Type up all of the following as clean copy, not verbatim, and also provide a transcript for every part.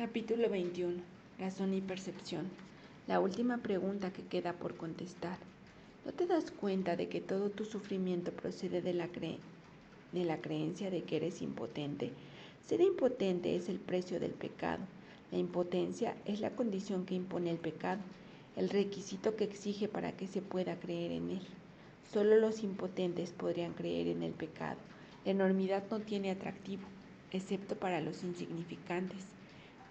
Capítulo 21. Razón y percepción. La última pregunta que queda por contestar. ¿No te das cuenta de que todo tu sufrimiento procede de la creencia de que eres impotente? Ser impotente es el precio del pecado. La impotencia es la condición que impone el pecado, el requisito que exige para que se pueda creer en él. Solo los impotentes podrían creer en el pecado. La enormidad no tiene atractivo, excepto para los insignificantes.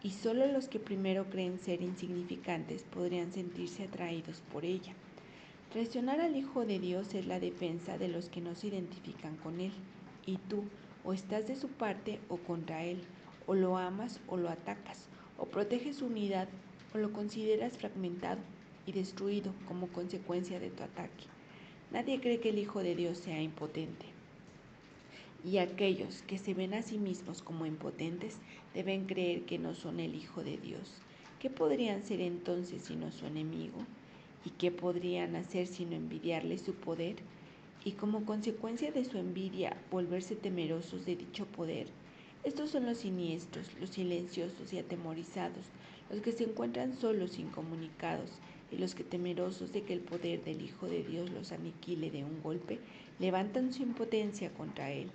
Y solo los que primero creen ser insignificantes podrían sentirse atraídos por ella. Traicionar al Hijo de Dios es la defensa de los que no se identifican con Él, y tú o estás de su parte o contra Él, o lo amas o lo atacas, o proteges su unidad o lo consideras fragmentado y destruido como consecuencia de tu ataque. Nadie cree que el Hijo de Dios sea impotente. Y aquellos que se ven a sí mismos como impotentes deben creer que no son el Hijo de Dios. ¿Qué podrían ser entonces sino su enemigo? ¿Y qué podrían hacer sino envidiarle su poder? Y como consecuencia de su envidia, volverse temerosos de dicho poder. Estos son los siniestros, los silenciosos y atemorizados, los que se encuentran solos e incomunicados, y los que, temerosos de que el poder del Hijo de Dios los aniquile de un golpe, levantan su impotencia contra él.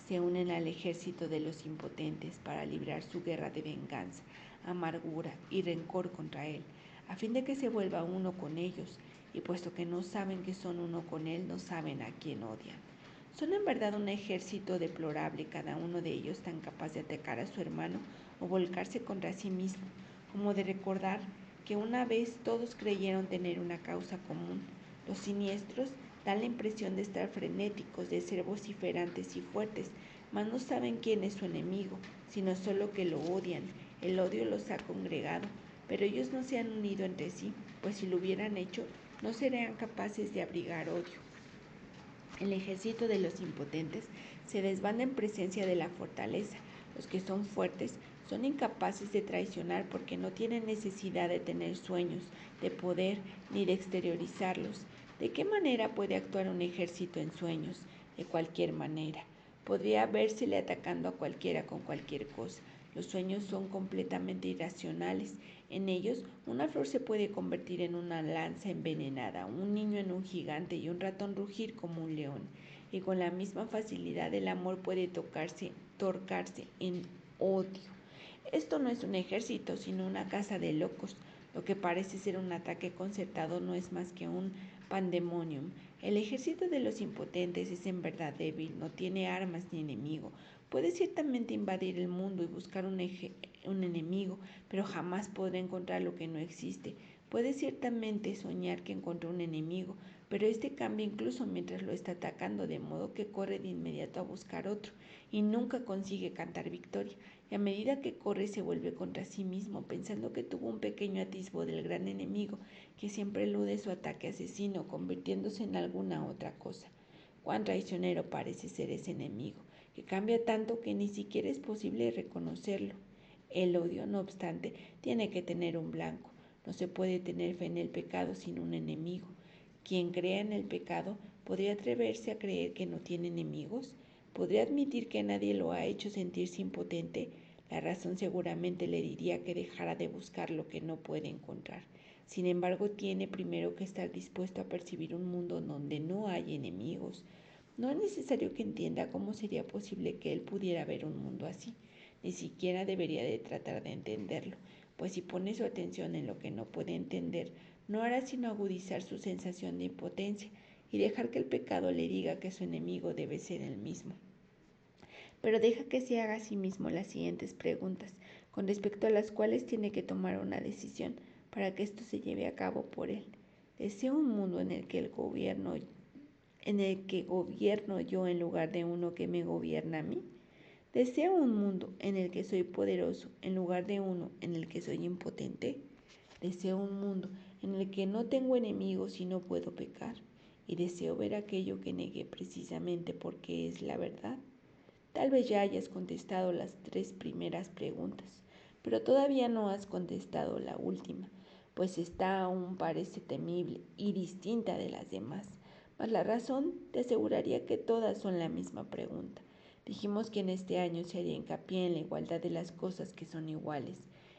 Se unen al ejército de los impotentes para librar su guerra de venganza, amargura y rencor contra él, a fin de que se vuelva uno con ellos, y puesto que no saben que son uno con él, no saben a quién odian. Son en verdad un ejército deplorable, cada uno de ellos tan capaz de atacar a su hermano o volcarse contra sí mismo, como de recordar que una vez todos creyeron tener una causa común. Los siniestros dan la impresión de estar frenéticos, de ser vociferantes y fuertes, mas no saben quién es su enemigo, sino solo que lo odian. El odio los ha congregado, pero ellos no se han unido entre sí, pues si lo hubieran hecho, no serían capaces de abrigar odio. El ejército de los impotentes se desbanda en presencia de la fortaleza. Los que son fuertes son incapaces de traicionar porque no tienen necesidad de tener sueños, de poder ni de exteriorizarlos. ¿De qué manera puede actuar un ejército en sueños? De cualquier manera. Podría vérsele atacando a cualquiera con cualquier cosa. Los sueños son completamente irracionales. En ellos, una flor se puede convertir en una lanza envenenada, un niño en un gigante y un ratón rugir como un león. Y con la misma facilidad el amor puede torcarse en odio. Esto no es un ejército, sino una caza de locos. Lo que parece ser un ataque concertado no es más que un pandemonium. El ejército de los impotentes es en verdad débil, no tiene armas ni enemigo. Puede ciertamente invadir el mundo y buscar un enemigo, pero jamás podrá encontrar lo que no existe. Puede ciertamente soñar que encontró un enemigo, pero este cambia incluso mientras lo está atacando, de modo que corre de inmediato a buscar otro y nunca consigue cantar victoria. Y a medida que corre se vuelve contra sí mismo, pensando que tuvo un pequeño atisbo del gran enemigo, que siempre elude su ataque asesino, convirtiéndose en alguna otra cosa. Cuán traicionero parece ser ese enemigo, que cambia tanto que ni siquiera es posible reconocerlo. El odio, no obstante, tiene que tener un blanco. No se puede tener fe en el pecado sin un enemigo. Quien crea en el pecado, ¿podría atreverse a creer que no tiene enemigos? ¿Podría admitir que nadie lo ha hecho sentirse impotente? La razón seguramente le diría que dejara de buscar lo que no puede encontrar. Sin embargo, tiene primero que estar dispuesto a percibir un mundo donde no hay enemigos. No es necesario que entienda cómo sería posible que él pudiera ver un mundo así. Ni siquiera debería de tratar de entenderlo, pues si pone su atención en lo que no puede entender, no hará sino agudizar su sensación de impotencia y dejar que el pecado le diga que su enemigo debe ser él mismo. Pero deja que se haga a sí mismo las siguientes preguntas, con respecto a las cuales tiene que tomar una decisión para que esto se lleve a cabo por él. ¿Deseo un mundo en el que gobierno yo en lugar de uno que me gobierna a mí? ¿Deseo un mundo en el que soy poderoso en lugar de uno en el que soy impotente? ¿Deseo un mundo en el que no tengo enemigos y no puedo pecar? ¿Y deseo ver aquello que negué precisamente porque es la verdad? Tal vez ya hayas contestado las 3 primeras preguntas, pero todavía no has contestado la última, pues esta aún parece temible y distinta de las demás. Mas la razón te aseguraría que todas son la misma pregunta. Dijimos que en este año se haría hincapié en la igualdad de las cosas que son iguales.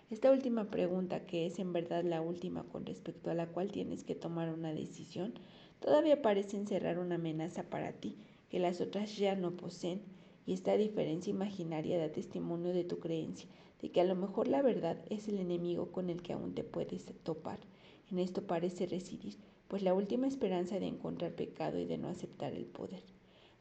Esta última pregunta, que es en verdad la última con respecto a la cual tienes que tomar una decisión, todavía parece encerrar una amenaza para ti que las otras ya no poseen, y esta diferencia imaginaria da testimonio de tu creencia, de que a lo mejor la verdad es el enemigo con el que aún te puedes topar. En esto parece residir, pues la última esperanza de encontrar pecado y de no aceptar el poder.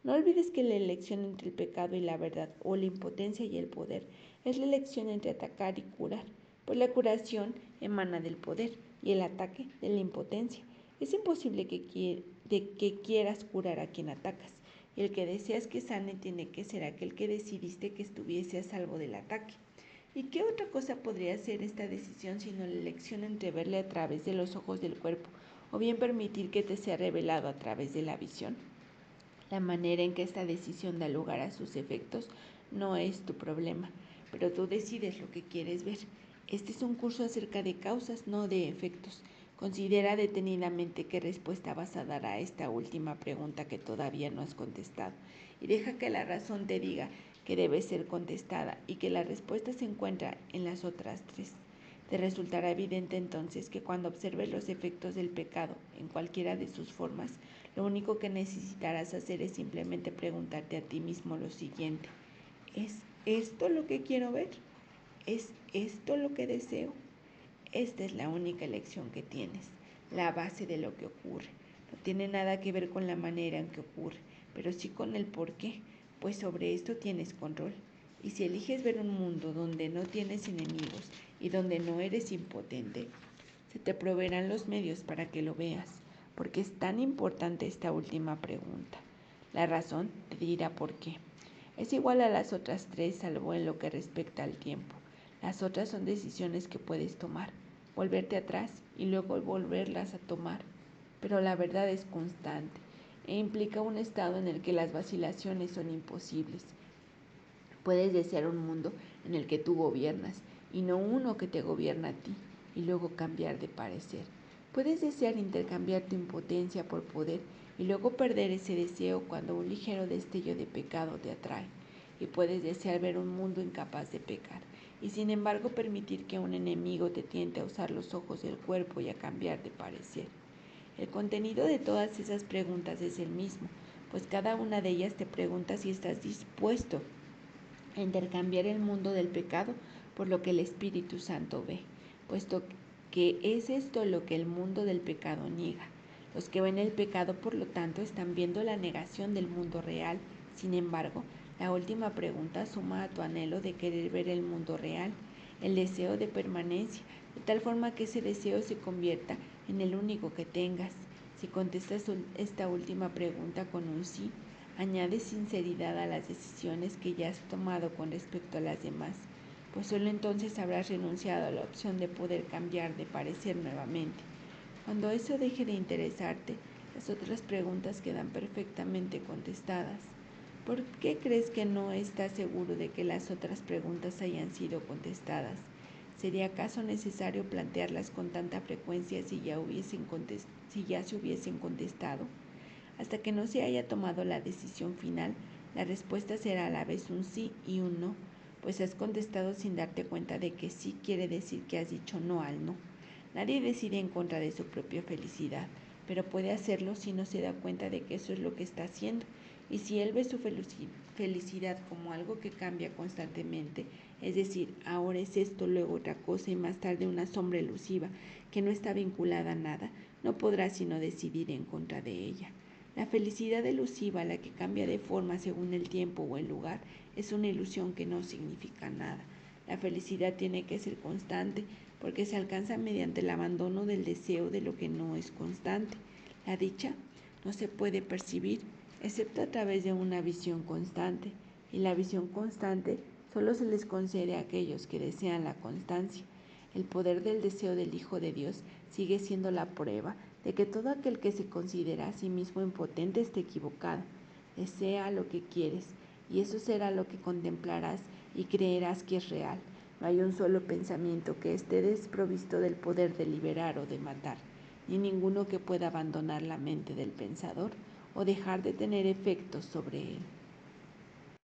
No olvides que la elección entre el pecado y la verdad, o la impotencia y el poder, es la elección entre atacar y curar, pues la curación emana del poder y el ataque de la impotencia. Es imposible que quieras curar a quien atacas, y el que deseas que sane tiene que ser aquel que decidiste que estuviese a salvo del ataque. ¿Y qué otra cosa podría ser esta decisión sino la elección entre verle a través de los ojos del cuerpo, o bien permitir que te sea revelado a través de la visión? La manera en que esta decisión da lugar a sus efectos no es tu problema, pero tú decides lo que quieres ver. Este es un curso acerca de causas, no de efectos. Considera detenidamente qué respuesta vas a dar a esta última pregunta que todavía no has contestado, y deja que la razón te diga que debe ser contestada y que la respuesta se encuentra en las otras tres. Te resultará evidente entonces que cuando observes los efectos del pecado en cualquiera de sus formas, lo único que necesitarás hacer es simplemente preguntarte a ti mismo lo siguiente: ¿es esto lo que quiero ver? ¿Es esto lo que deseo? Esta es la única elección que tienes, la base de lo que ocurre. No tiene nada que ver con la manera en que ocurre, pero sí con el por qué, pues sobre esto tienes control. Y si eliges ver un mundo donde no tienes enemigos y donde no eres impotente, se te proveerán los medios para que lo veas, porque es tan importante esta última pregunta. La razón te dirá por qué. Es igual a las otras tres, salvo en lo que respecta al tiempo. Las otras son decisiones que puedes tomar, volverte atrás y luego volverlas a tomar. Pero la verdad es constante e implica un estado en el que las vacilaciones son imposibles. Puedes desear un mundo en el que tú gobiernas y no uno que te gobierna a ti, y luego cambiar de parecer. Puedes desear intercambiar tu impotencia por poder y luego perder ese deseo cuando un ligero destello de pecado te atrae. Y puedes desear ver un mundo incapaz de pecar y sin embargo permitir que un enemigo te tiente a usar los ojos del cuerpo y a cambiar de parecer. El contenido de todas esas preguntas es el mismo, pues cada una de ellas te pregunta si estás dispuesto a intercambiar el mundo del pecado por lo que el Espíritu Santo ve, puesto que es esto lo que el mundo del pecado niega. Los que ven el pecado, por lo tanto, están viendo la negación del mundo real. Sin embargo, la última pregunta suma a tu anhelo de querer ver el mundo real, el deseo de permanencia, de tal forma que ese deseo se convierta en el único que tengas. Si contestas esta última pregunta con un sí, añade sinceridad a las decisiones que ya has tomado con respecto a las demás, pues solo entonces habrás renunciado a la opción de poder cambiar de parecer nuevamente. Cuando eso deje de interesarte, las otras preguntas quedan perfectamente contestadas. ¿Por qué crees que no estás seguro de que las otras preguntas hayan sido contestadas? ¿Sería acaso necesario plantearlas con tanta frecuencia si ya se hubiesen contestado? Hasta que no se haya tomado la decisión final, la respuesta será a la vez un sí y un no, pues has contestado sin darte cuenta de que sí quiere decir que has dicho no al no. Nadie decide en contra de su propia felicidad, pero puede hacerlo si no se da cuenta de que eso es lo que está haciendo. Y si él ve su felicidad como algo que cambia constantemente, es decir, ahora es esto, luego otra cosa y más tarde una sombra elusiva que no está vinculada a nada, no podrá sino decidir en contra de ella. La felicidad elusiva, la que cambia de forma según el tiempo o el lugar, es una ilusión que no significa nada. La felicidad tiene que ser constante porque se alcanza mediante el abandono del deseo de lo que no es constante. La dicha no se puede percibir excepto a través de una visión constante, y la visión constante solo se les concede a aquellos que desean la constancia. El poder del deseo del Hijo de Dios sigue siendo la prueba de que todo aquel que se considera a sí mismo impotente está equivocado. Desea lo que quieres, y eso será lo que contemplarás y creerás que es real. No hay un solo pensamiento que esté desprovisto del poder de liberar o de matar, ni ninguno que pueda abandonar la mente del pensador o dejar de tener efectos sobre él.